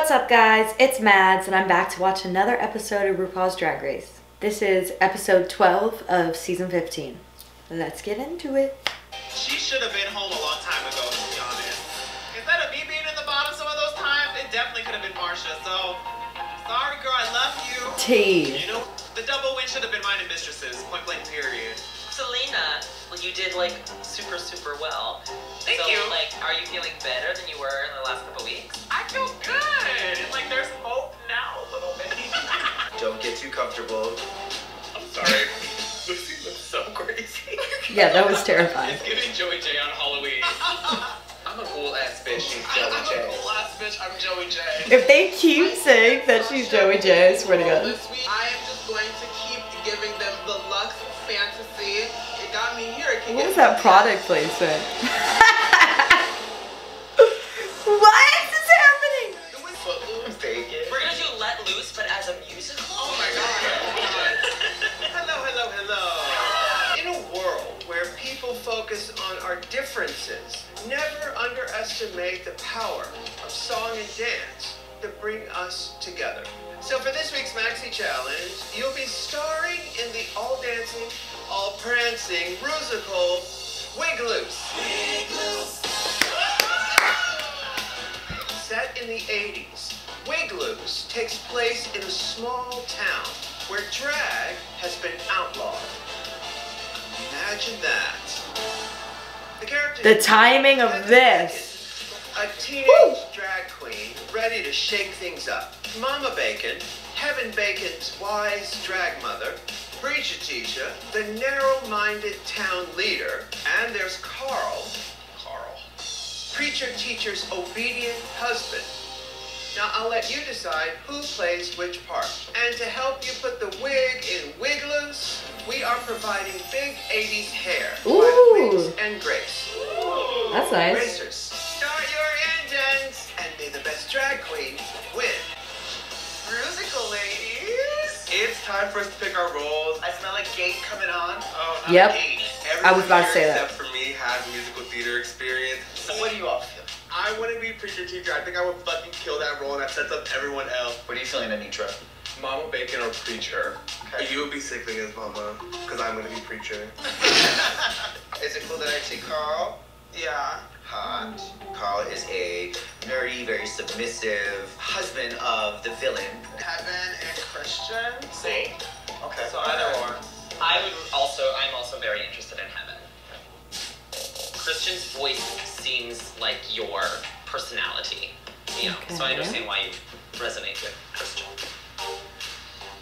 What's up guys, it's Mads and I'm back to watch another episode of RuPaul's Drag Race. This is episode 12 of season 15. Let's get into it. She should have been home a long time ago, to be honest. Instead of me being in the bottom some of those times, it definitely could have been Marsha. So, sorry girl, I love you. Tea. You know, the double win should have been mine and Mistresses, point blank period. Selena, well, you did like super well. Thank you. Like, are you feeling better than you were in the last couple weeks? I feel good. Like there's hope now a little bit. Don't get too comfortable. I'm sorry. Lucy looks so crazy. Yeah, that was terrifying. It's giving Joey J on Halloween. I'm a cool ass bitch, she's Joey J. I'm a cool ass bitch, I'm Joey J. If they keep saying that she's Joey J, I swear to God. This week, I am just going to keep giving them the luxe fantasy. It got me here. What was that product placement? What is happening? Footloose, bacon. We're gonna do Let Loose, but as a musical? Oh my god. Hello. In a world where people focus on our differences, never underestimate the power of song and dance to bring us together. So for this week's Maxi Challenge, you'll be starring in the all dancing, all prancing musical Wig Loose. Set in the 80s, Wig Loose takes place in a small town where drag has been outlawed. Imagine that. The character. The timing of this. A teenage drag queen ready to shake things up. Mama Bacon, Heaven Bacon's wise drag mother, Tisha, the narrow-minded town leader, and there's Carl, Preacher Teacher's obedient husband. Now I'll let you decide who plays which part. And to help you put the wig in Wig Loose, we are providing big 80s hair by Wigs and Grace. That's nice. Racers, start your engines, and may the best drag queen win. Musical ladies, it's time for us to pick our roles. I smell a gate coming on. Oh, not Yep. a gate. I was about to say that. Except for me has musical theater experience. So what do you all feel? I want to be Preacher Teacher. I think I would fucking kill that role, and that sets up everyone else. What are you feeling, Anitra? Mama Bacon or Preacher? Okay. You would be sickly as Mama, because I'm gonna be Preacher. Is it cool that I say Carl? Yeah. Hot. Carl is a very submissive husband of the villain. Heaven and Christian. Same. Okay. So either or. I'm also very interested in Heaven. Christian's voice seems like your personality, you know, so I understand why you resonate with Christian.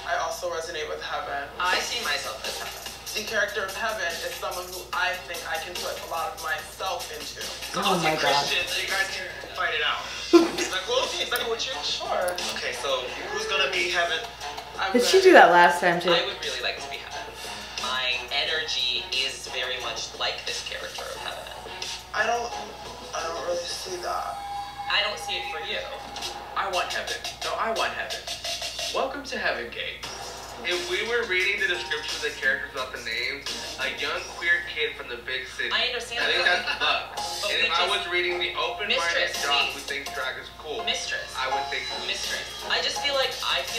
I also resonate with Heaven. I see myself as Heaven. The character of Heaven is someone who I think I can put a lot of myself into. So Oh I'll my take God. Christian, so you guys can fight it out. Is that cool? Is that cool with you? Sure. Okay, so who's gonna be Heaven? I'm Did she do that last time too? I would really like to be Heaven. My energy is very much like this character of Heaven. I don't really see that. I don't see it for you. I want Heaven. No, I want Heaven. Welcome to Heaven Gate. If we were reading the descriptions of the characters without the names, a young queer kid from the big city. I understand I think that. that's luck. But And we if I just- was reading the open-minded Mistress, jock please. who thinks drag is cool, Mistress. I would think Mistress. I feel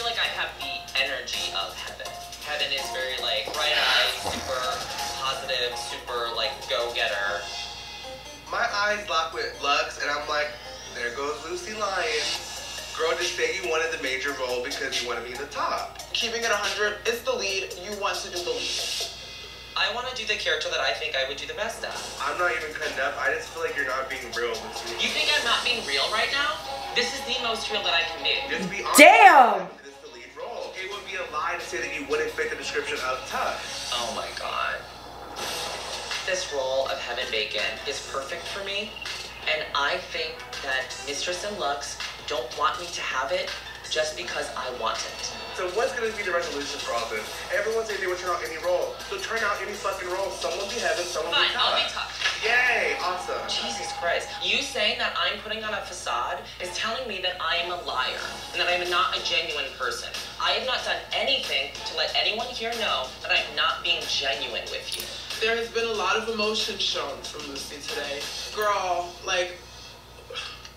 like I have the energy of Heaven. Heaven is very like bright eyes, super positive, super like go-getter. my eyes lock with Lux, and I'm like, there goes Lucy Lyon. Girl, just say you wanted the major role because you want to be in the top. Keeping it 100 is the lead. You want to do the lead. I want to do the character that I think I would do the best at. I'm not even cutting up. I just feel like you're not being real with me. You think I'm not being real right now? This is the most real that I can be. Just be honest. Damn! This is the lead role. It would be a lie to say that you wouldn't fit the description of tough. Oh my god. This role of Heaven Bacon is perfect for me, and I think that Mistress and Lux don't want me to have it just because I want it. So what's going to be the resolution for all this? Everyone says they would turn out any role. So turn out any fucking role. Someone be Heaven, someone Fine, be tough. I'll be tough. Yay, awesome. Jesus Christ. You saying that I'm putting on a facade is telling me that I am a liar and that I am not a genuine person. I have not done anything to let anyone here know that I'm not being genuine with you. There has been a lot of emotion shown from Lucy today. Girl, like,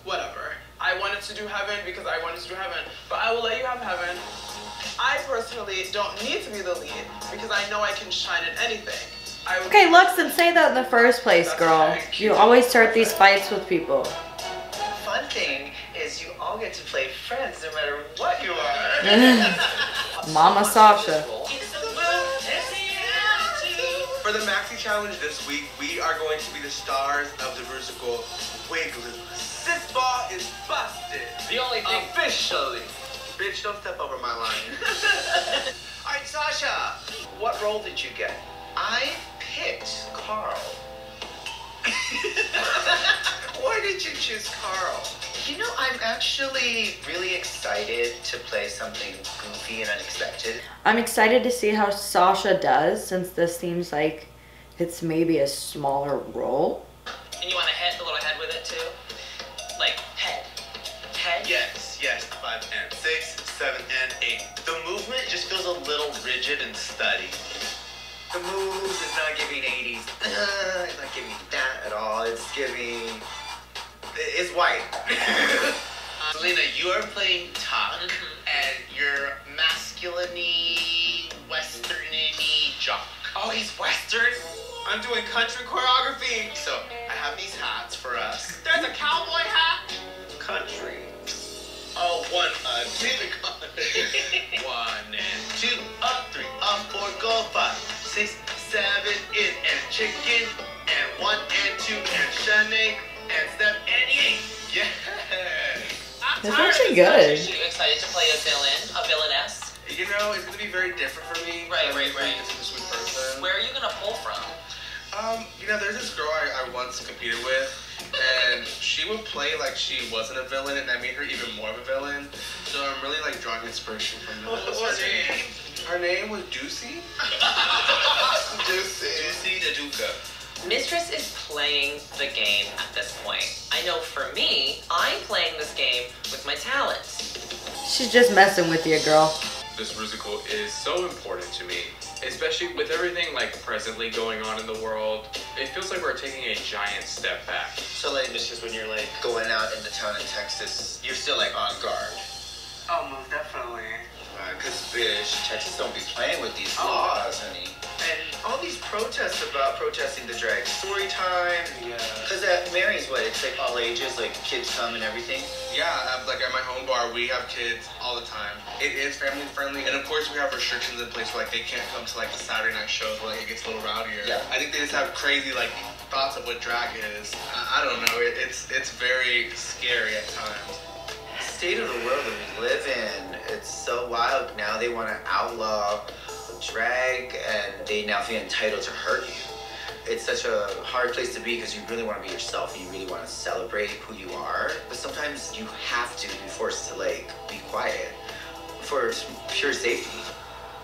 whatever. I wanted to do Heaven because I wanted to do Heaven, but I will let you have Heaven. I personally don't need to be the lead because I know I can shine in anything. Okay, Lux, then say that in the first place, girl. You always start these fights with people. Fun thing is you all get to play friends no matter what you are. Mama Sasha. For the Maxi Challenge this week, we are going to be the stars of the musical Wig Loose. This ball is busted. The only thing. Officially. Bitch, don't step over my line. All right, Sasha, what role did you get? I picked Carl. Why did you choose Carl? You know, I'm actually really excited to play something goofy and unexpected. I'm excited to see how Sasha does, since this seems like it's maybe a smaller role. And you want a head, a little head with it too? Like head. Head? Yes, 5 and 6, 7 and 8. The movement just feels a little rigid and steady. The moves is not giving 80s. It's not giving that at all. It's giving... It's white. Selena, you are playing Talk, and you're masculine-y, western-y jock. Oh, he's western? I'm doing country choreography. So, I have these hats for us. There's a cowboy hat. Country. Oh, 1, 2, 1 and 2, up 3, up 4, go 5, 6, 7 in and chicken, and 1 and 2 and Shanae, and step and 8. Yes. That's actually good. Are you excited to play a villainess? You know, it's gonna be very different for me. Right. It's a sweet person. Where are you gonna pull from? You know, there's this girl I once competed with, and she would play like she wasn't a villain, and that made her even more of a villain. So I'm really like drawing inspiration from that. What's her name? Her name was Ducey. Ducey the Duca. Mistress is playing the game at this point. I know for me, I'm playing this game with my talents. She's just messing with you, girl. This musical is so important to me, especially with everything like presently going on in the world. It feels like we're taking a giant step back. So, like, Mistress, when you're, like, going out into town in Texas, you're still, like, on guard. Oh, most definitely. Because, bitch, Texas don't be playing with these laws, honey. And all these protests about protesting the drag story time. Yeah. Because at Mary's, what, it's like all ages, like kids come and everything? Yeah, like at my home bar, we have kids all the time. It is family friendly, and of course we have restrictions in place where like they can't come to like the Saturday night shows where like, it gets a little rowdier. Yeah. I think they just have crazy like thoughts of what drag is. I don't know. It's very scary at times. State of the world that we live in, it's so wild. Now they want to outlaw drag, and they now feel entitled to hurt you. It's such a hard place to be because you really want to be yourself and you really want to celebrate who you are. But sometimes you have to be forced to like be quiet for pure safety.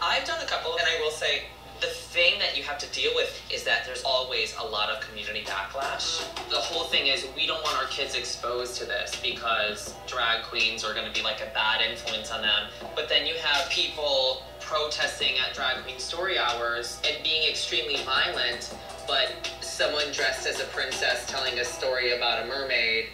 I've done a couple, and I will say, the thing that you have to deal with is that there's always a lot of community backlash. The whole thing is we don't want our kids exposed to this because drag queens are going to be like a bad influence on them. But then you have people protesting at drag queen story hours and being extremely violent, but someone dressed as a princess telling a story about a mermaid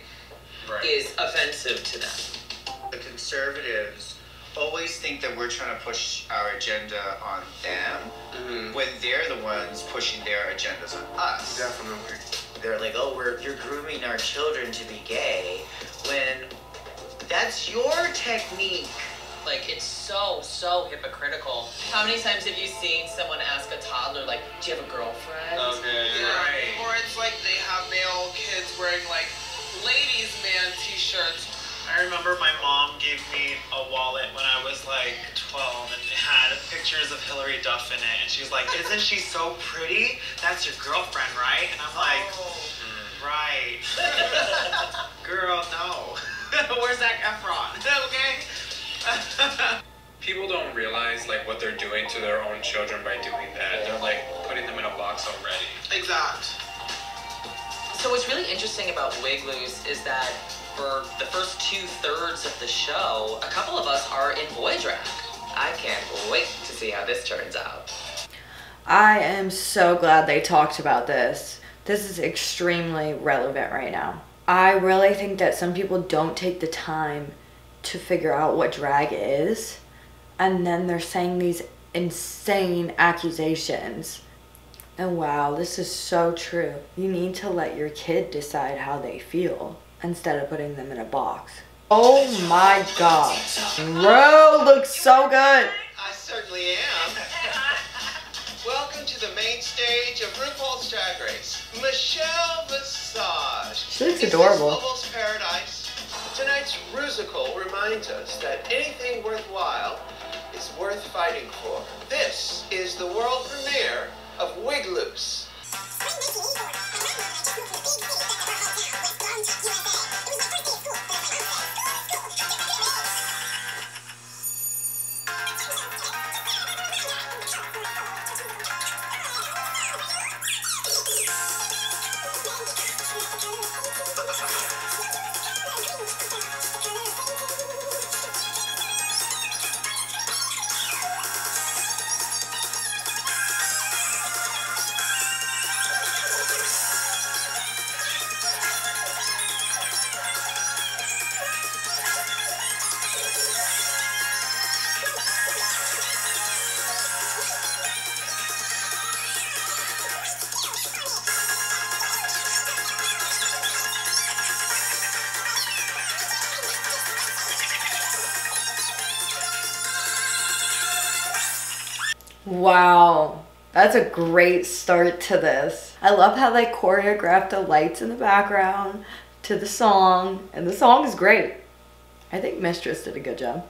is offensive to them. The conservatives always think that we're trying to push our agenda on them when they're the ones pushing their agendas on us. Definitely. They're like, oh, you're grooming our children to be gay, when that's your technique. Like, it's so hypocritical. How many times have you seen someone ask a toddler, like, do you have a girlfriend? Okay. Yeah. Or it's like they have male kids wearing like ladies' man t-shirts. I remember my mom gave me a wallet when I was like 12 and it had pictures of Hillary Duff in it. And she was like, isn't she so pretty? That's your girlfriend, right? And I'm like, right. Girl, no. Where's Zac Efron? Okay? People don't realize like what they're doing to their own children by doing that. They're like putting them in a box already. Exact. So what's really interesting about Wig Loose is that for the first 2/3 of the show, a couple of us are in boy drag. I can't wait to see how this turns out. I am so glad they talked about this. This is extremely relevant right now. I really think that some people don't take the time to figure out what drag is, and then they're saying these insane accusations. And wow, this is so true. You need to let your kid decide how they feel instead of putting them in a box. Oh my god. Bro, looks so good. I certainly am. Welcome to the main stage of RuPaul's Drag Race, Michelle Visage. She looks Is this adorable. almost paradise? Tonight's musical reminds us that anything worthwhile is worth fighting for. This is the world premiere of Wig Loose. Wow, that's a great start to this. I love how they choreographed the lights in the background to the song, and the song is great. I think Mistress did a good job.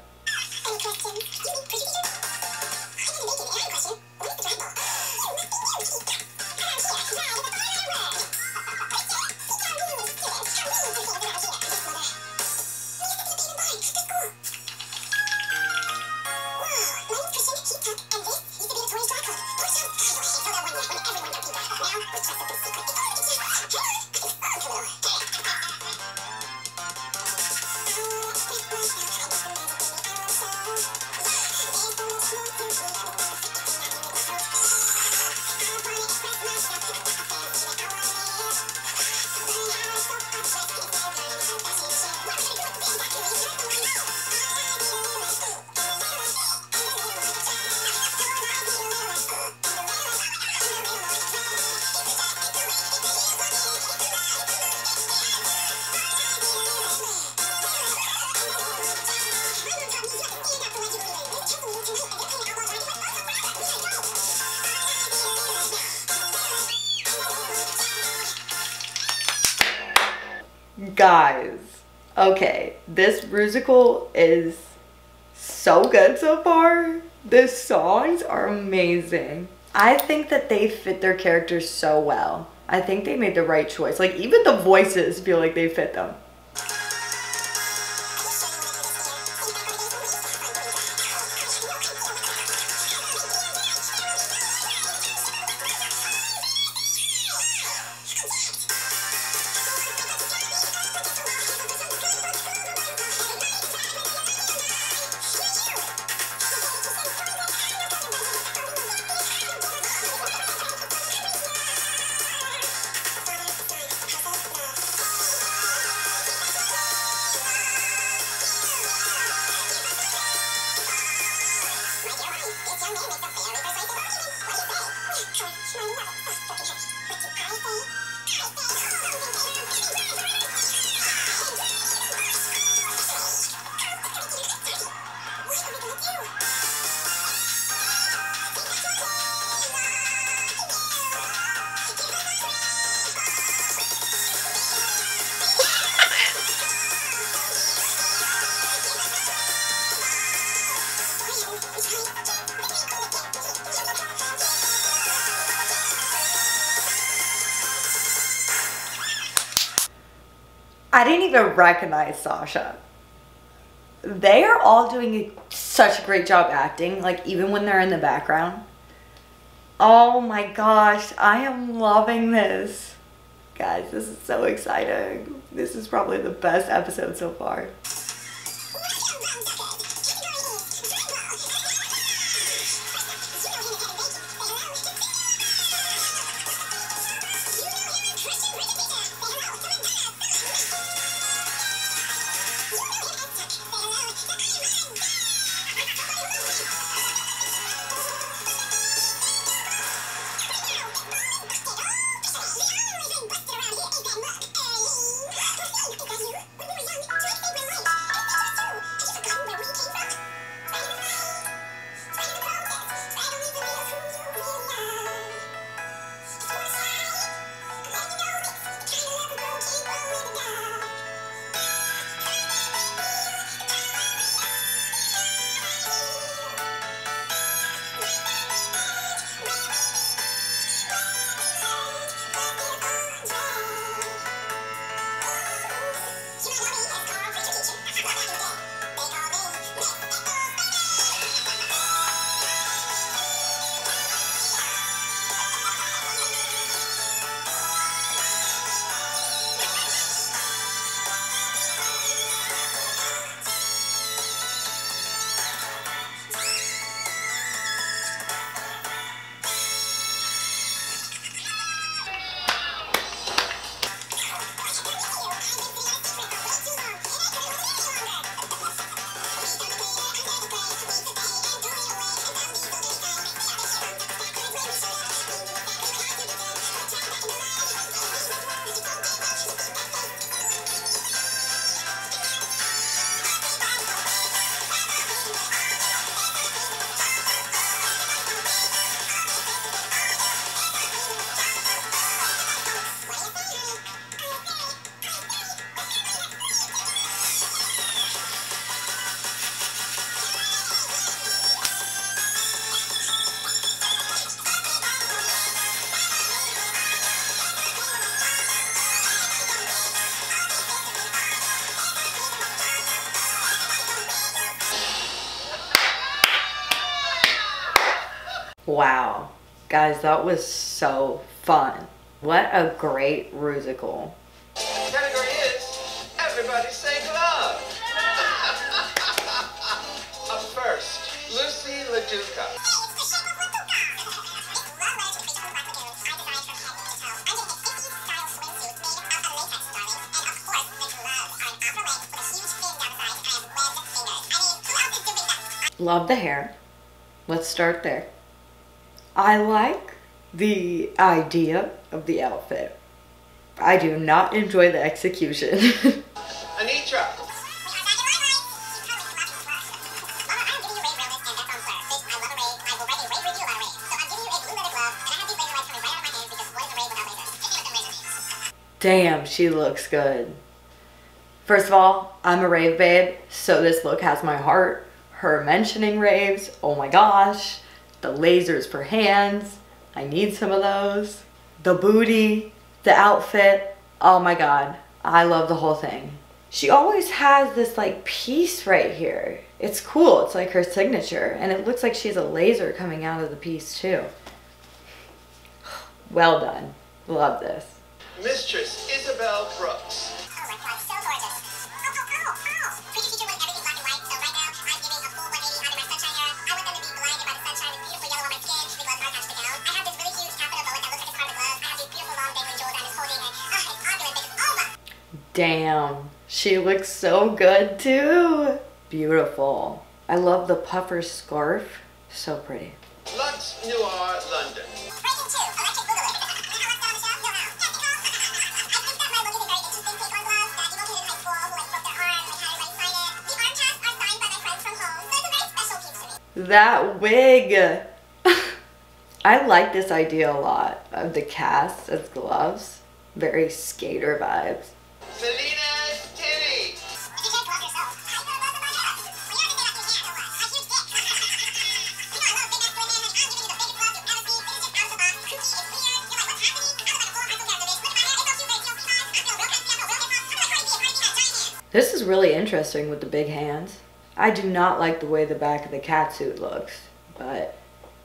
Guys, okay, this musical is so good so far. The songs are amazing. I think that they fit their characters so well. I think they made the right choice. Like, even the voices feel like they fit them. I didn't even recognize Sasha. They are all doing such a great job acting, like even when they're in the background. Oh my gosh, I am loving this. Guys, this is so exciting. This is probably the best episode so far. Wow. Guys, that was so fun. What a great musical. Category is everybody say glove. Up first, Lucy LaDuca. Love the hair. Let's start there. I like the idea of the outfit. I do not enjoy the execution. Anitra. Damn, she looks good. First of all, I'm a rave babe, so this look has my heart. Her mentioning raves, oh my gosh. The lasers for hands, I need some of those. The booty, the outfit, oh my god. I love the whole thing. She always has this like piece right here. It's cool, it's like her signature. And it looks like she has a laser coming out of the piece too. Well done, love this. Mistress Isabel Brooks. Oh my god, so gorgeous. Pretty teacher wants everything black and white, so right now I'm giving a full 180 out of my sunshine era. I want them to be blinded by the sunshine and beautiful yellow on my skin. The gloves are attached to the gown. I have this really huge catheter boa that looks like it's part of the glove. I have these beautiful long dangling jewels I'm just holding and it's opulent, it's over. Damn, she looks so good too. Beautiful. I love the puffer scarf, so pretty. Lux Noir London. Breaking 2, electric boogaloo. You know how it's done, Michelle? No, how? I think that my look is a very interesting take on gloves that people did in high school who like broke their arm and had everybody sign it. The arm casts are signed by my friends from home, so it's a very special piece to me. That wig. I like this idea a lot of the cast as gloves. Very skater vibes. Selena Titty. If you can't glove yourself, how you gonna glove somebody else? Well, you're gonna say that you can't, a huge dick. You know I love big masculine men, like I'm giving you the biggest glove you've ever seen. This is just out of the box. Kooky, it's weird. You're like, what's happening? I look like a full high school graduate. Look at my hair, it's so cute, but it feels because I feel real fancy, I feel real hip hop. I feel like Cardi B, Cardi B has giant hands. This is really interesting with the big hands. I do not like the way the back of the cat suit looks, but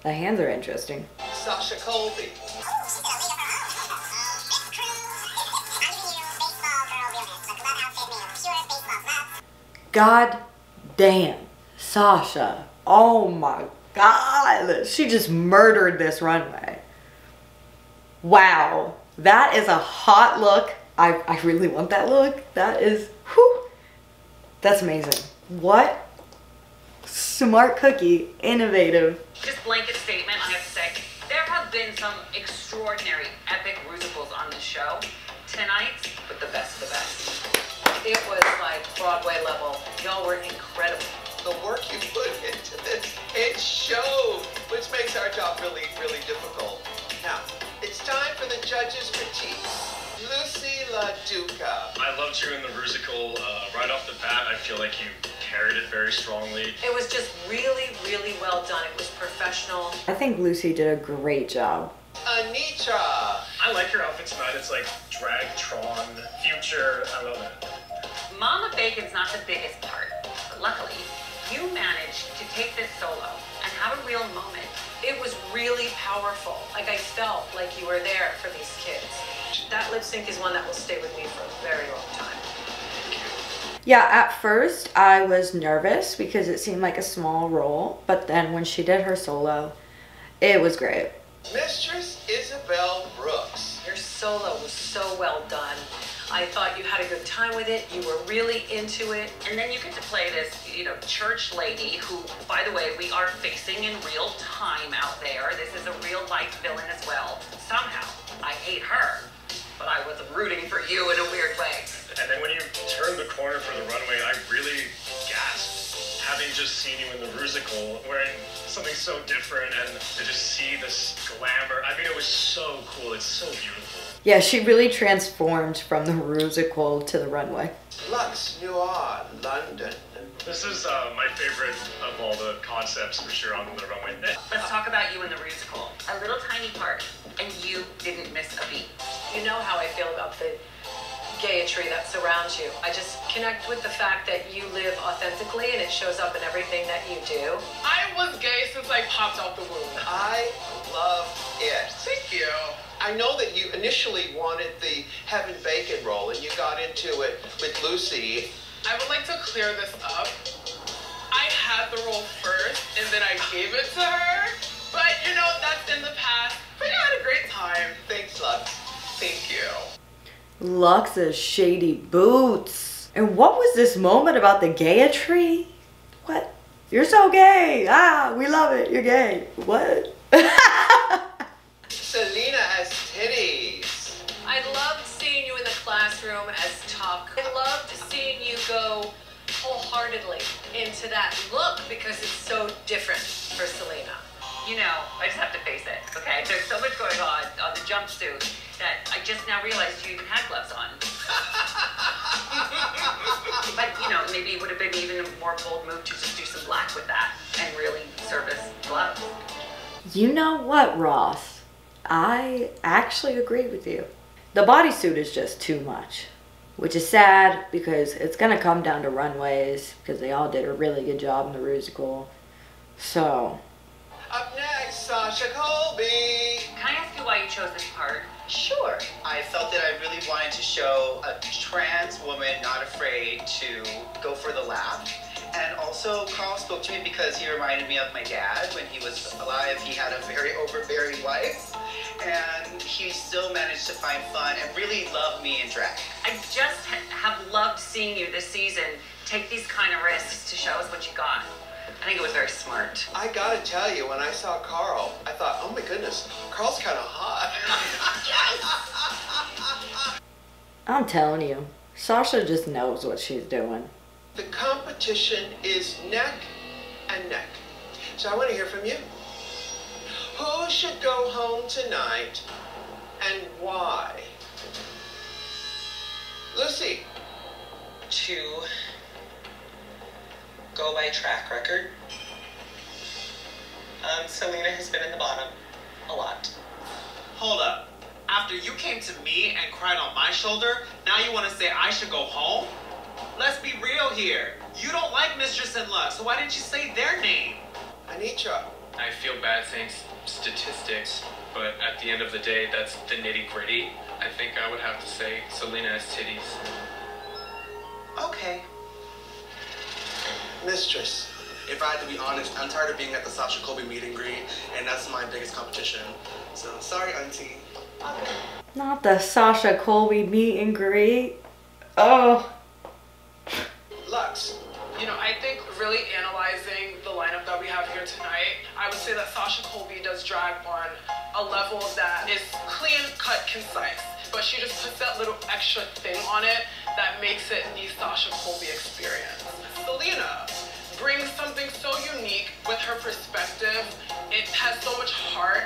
the hands are interesting. Sasha Colby. Oh, she's gonna lead of her own. Miss Cruz. I'm giving you baseball girl realness. The glove outfit made of pure baseball gloves. God damn, Sasha. Oh my god. She just murdered this runway. Wow. That is a hot look. I really want that look. That is, whew. That's amazing. What? Smart cookie, innovative. Just blanket statement, I have to say, there have been some extraordinary epic musicals on this show. Tonight, with the best of the best. It was like Broadway level. Y'all were incredible. The work you put into this, it showed, which makes our job really, really difficult. Now, it's time for the judges' critiques. Lucy LaDuca. I loved you in the musical. Right off the bat, I feel like you carried it very strongly. It was just really, really well done. It was professional. I think Lucy did a great job. Anitra. I like your outfit tonight. It's like drag-tron, future. I love it. Mama Bacon's not the biggest part, but luckily, you managed to take this solo and have a real moment. It was really powerful. Like I felt like you were there for these kids. That lip sync is one that will stay with me for a very long time. Yeah, at first I was nervous because it seemed like a small role, but then when she did her solo, it was great. Mistress Isabel Brooks. Your solo was so well done. I thought you had a good time with it. You were really into it. And then you get to play this, church lady who, by the way, we are facing in real time out there. This is a real life villain as well. Somehow, I hate her, but I was rooting for you in a weird way. And then when you turned the corner for the runway, I really gasped, having just seen you in the musical, wearing something so different, and to just see this glamour. I mean, it was so cool. It's so beautiful. Yeah, she really transformed from the musical to the runway. Lux Noir London. This is my favorite of all the concepts for sure on the runway. Let's talk about you in the musical. A little tiny part, and you didn't miss a beat. You know how I feel about the gayetry that surrounds you. I just connect with the fact that you live authentically and it shows up in everything that you do. I was gay since I popped out the womb. I love it. Thank you. I know that you initially wanted the Heaven Bacon role and you got into it with Lucy. I would like to clear this up. I had the role first and then I gave it to her. But you know, that's in the past. But I had a great time. Thanks, Lux. Thank you. Lux's shady boots. And what was this moment about the gayetry? What? You're so gay. Ah, we love it. You're gay. What? Selena has titties. I loved seeing you in the classroom as Tuck. I loved seeing you go wholeheartedly into that look because it's so different for Selena. You know, I just have to face it, okay? There's so much going on the jumpsuit that I just now realized you even had gloves on. But, you know, maybe it would have been even a more bold move to just do some black with that and really service gloves. You know what, Ross? I actually agree with you. The bodysuit is just too much, which is sad because it's going to come down to runways because they all did a really good job in the Rusical. So... Up next, Sasha Colby. Can I ask you why you chose this part? Sure. I felt that I really wanted to show a trans woman not afraid to go for the laugh. And also, Carl spoke to me because he reminded me of my dad. When he was alive, he had a very overbearing wife. And he still managed to find fun and really love me in drag. I just have loved seeing you this season take these kind of risks to show us what you got. I think it was very smart. I gotta tell you, when I saw Carl, I thought, oh my goodness, Carl's kind of hot. I'm telling you, Sasha just knows what she's doing. The competition is neck and neck. So I want to hear from you. Who should go home tonight and why? Lucy. To go by track record, Selena has been in the bottom a lot. Hold up. After you came to me and cried on my shoulder, now you want to say I should go home? Let's be real here. You don't like Mistress and Lux, so why didn't you say their name? Anitra. I feel bad saying statistics, but at the end of the day, that's the nitty-gritty. I think I would have to say Selena has titties. Okay. Mistress. If I had to be honest, I'm tired of being at the Sasha Colby meet and greet, and that's my biggest competition. So, sorry, Auntie. Not the Sasha Colby meet and greet. Oh. Lux. You know, I think really analyzing the lineup that we have here tonight, I would say that Sasha Colby does drag on a level that is clean, cut, concise. But she just puts that little extra thing on it that makes it the Sasha Colby experience. Selena brings something so unique with her perspective. It has so much heart.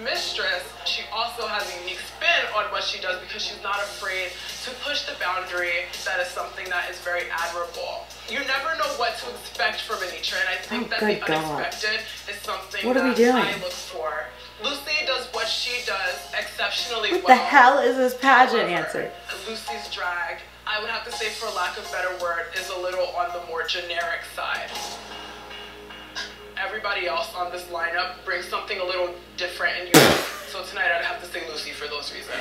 Mistress, she also has a unique spin on what she does because she's not afraid to push the boundary. That is something that is very admirable. You never know what to expect from Anitra, and I think that the unexpected is something that I look for. Lucy does what she does exceptionally well. What the hell is this pageant answer? Lucy's drag, I would have to say, for lack of a better word, is a little on the more generic side. Everybody else on this lineup brings something a little different and unique. So tonight I'd have to say Lucy for those reasons.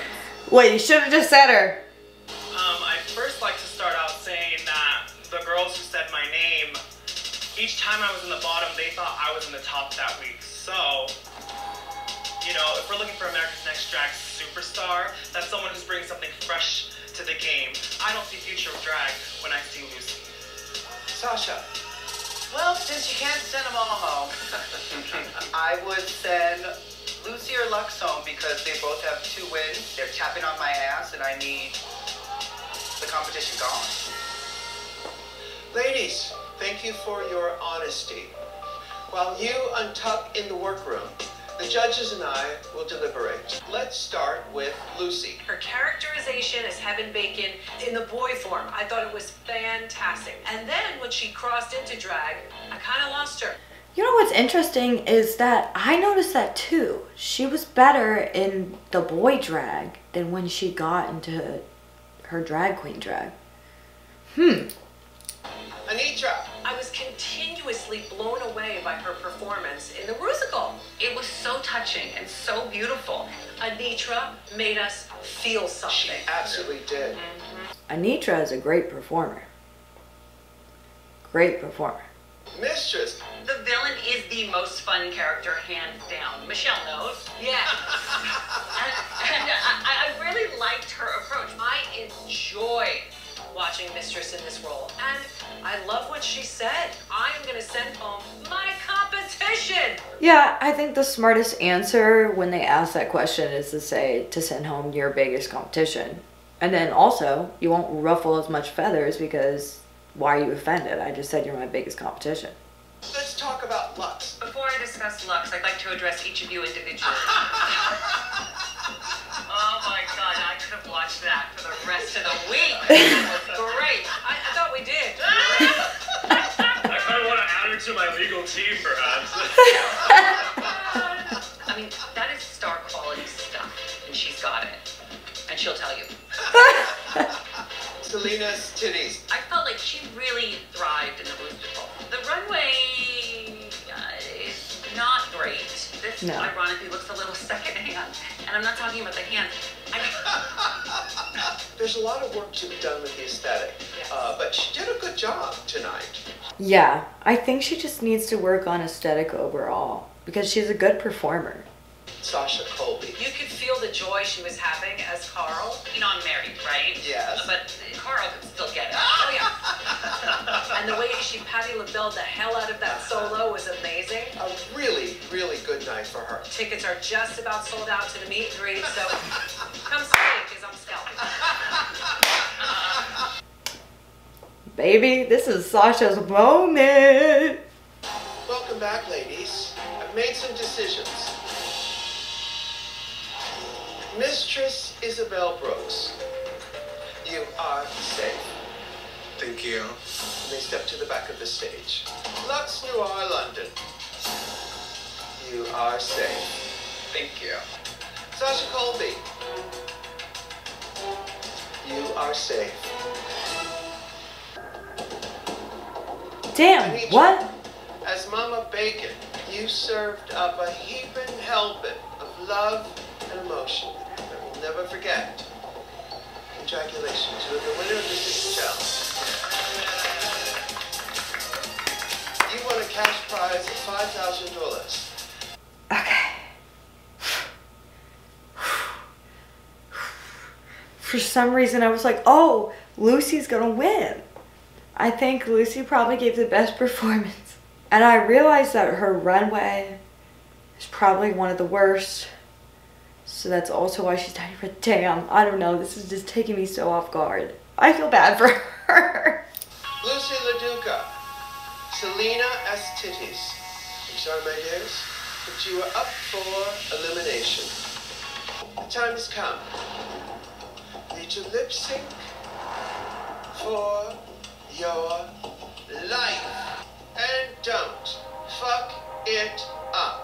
Wait, you should have just said her. I'd first like to start out saying that the girls who said my name, each time I was in the bottom, they thought I was in the top that week. So, you know, if we're looking for America's Next Drag superstar, that's someone who's bringing something fresh to the game. I don't see future of drag when I see Lucy. Sasha. Well, since you can't send them all home, I would send Lucy or Lux home because they both have 2 wins. They're tapping on my ass, and I need the competition gone. Ladies, thank you for your honesty. While you untuck in the workroom, the judges and I will deliberate. Let's start with Lucy. Her characterization as Heaven Bacon in the boy form, I thought it was fantastic. And then when she crossed into drag, I kind of lost her. You know what's interesting is that I noticed that too. She was better in the boy drag than when she got into her drag queen drag. Anitra. I was continuously blown away by her performance in the musical. It was so touching and so beautiful. Anitra made us feel something. She absolutely did. Anitra is a great performer. Great performer. Mistress, The villain is the most fun character, hands down. Michelle knows. Yeah. And I really liked her approach. I enjoyed watching Mistress in this role. And I love what she said. I'm going to send home my competition. Yeah, I think the smartest answer when they ask that question is to say to send home your biggest competition. And then also, you won't ruffle as much feathers because why are you offended? I just said you're my biggest competition. let's talk about Lux. Before I discuss Lux, I'd like to address each of you individually. Oh my god, I could have watched that for the rest of the week. That was great. I thought we did. I kind of want to add her to my legal team, perhaps. I mean, that is star quality stuff, and she's got it. And she'll tell you. Selena's titties. I felt like she really thrived in the musical. The runway is not great. This No. ironically looks a little secondhand. And I'm not talking about the hands. There's a lot of work to be done with the aesthetic, but she did a good job tonight. Yeah, I think she just needs to work on aesthetic overall because she's a good performer. Sasha Colby. You could feel the joy she was having as Carl. You know, I'm married, right? Yes. But Carl could still get it. Oh, yeah. And the way she Patti LaBelle the hell out of that solo was amazing. A really, really good night for her. Tickets are just about sold out to the meet and greet, so come see me because I'm scalping. Baby, this is Sasha's moment. Welcome back, ladies. I've made some decisions. Mistress Isabel Brooks, you are safe. Thank you. You may step to the back of the stage. Lux Noir London, you are safe. Thank you. Sasha Colby, you are safe. Damn, Anitra, what? As Mama Bacon, you served up a heaping helping of love and emotion that we'll never forget. Congratulations, you're the winner of the sixth challenge. You won a cash prize of $5,000. Okay. For some reason, I was like, oh, Lucy's gonna win. I think Lucy probably gave the best performance. And I realized that her runway is probably one of the worst. So that's also why she's tiny, but damn, I don't know, this is just taking me so off guard. I feel bad for her. Lucy LaDuca, Selena S. Titties. I'm sorry, my dears, but you are up for elimination. The time has come. You need to lip sync for your life. And don't fuck it up.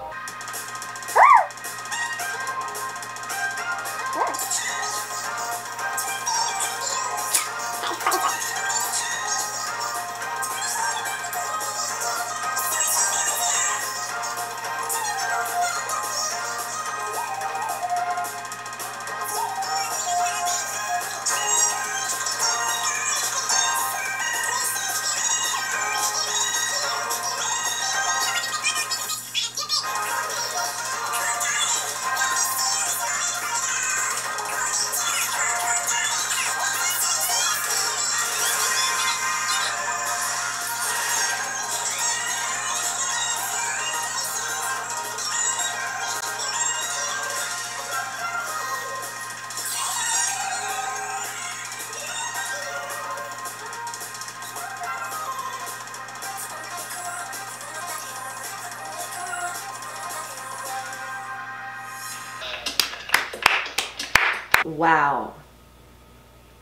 Wow.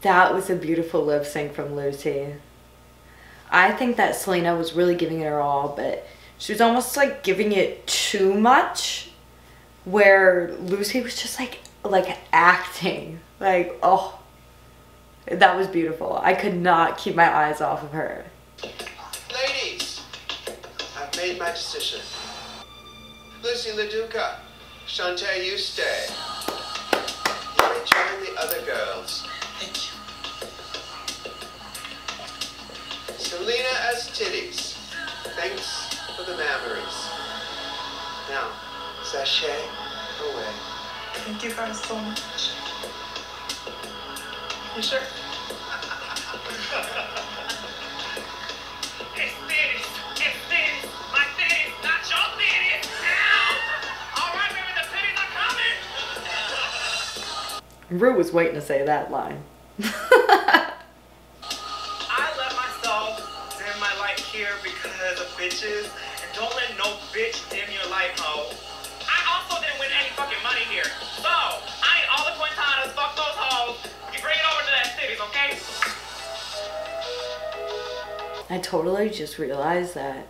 That was a beautiful lip sync from Lucy. I think that Selena was really giving it her all, but she was almost like giving it too much, where Lucy was just like acting. Like, oh, that was beautiful. I could not keep my eyes off of her. Ladies, I've made my decision. Lucy LaDuca, Shantae, you stay. You may join the other girls. Thank you. Selena as titties. Thanks for the memories. Now, sashay away. Thank you guys so much. You sure? It's titties. It's titties. My titties, not your titties. Ow! All right, baby, the titties are coming. Ru was waiting to say that line. I let myself dim my light here because of bitches. And don't let no bitch dim your light, ho. I also didn't win any fucking money here. So, I need all the Quintanas, fuck those hoes. You bring it over to that titties, okay? I totally just realized that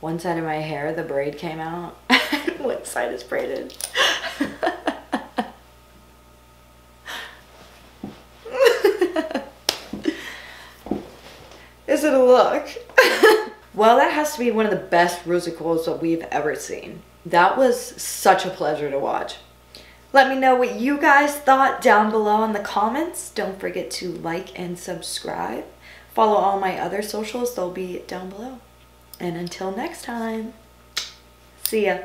one side of my hair, the braid came out, and one side is braided. Is it a look? Well, that has to be one of the best musicals that we've ever seen. That was such a pleasure to watch. Let me know what you guys thought down below in the comments. Don't forget to like and subscribe. Follow all my other socials. They'll be down below. And until next time, see ya.